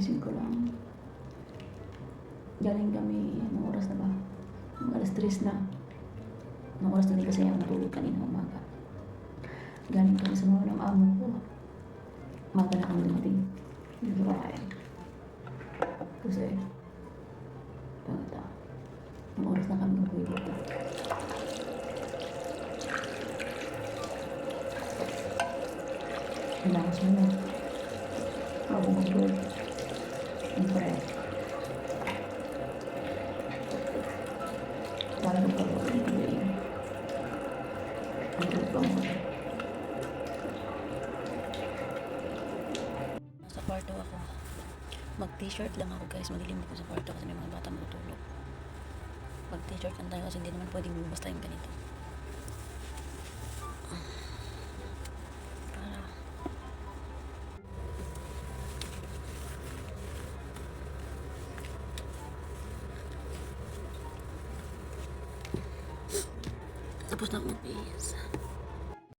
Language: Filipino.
Kakagising ko lang. Galing kami, anong oras na ba? Alas 3 na. Anong oras na din kasi ako natulog kanina umaga. Galing kami sa mga ng amo ko. Umaga na kami dumating. Hindi ko kaya. Kasi, anong oras na kami uwi dito. Kailangan siya na. Bago mag-work. Siyempre. Lalo pa ako hindi. Ang group mo. Nasa kwarto ako. Mag-t-shirt lang ako guys. Madilim ako sa kwarto kasi may mga bata matutulog. Mag-t-shirt lang tayo kasi hindi naman pwedeng bumasta yung ganito. Tapos na ako mag-bihis.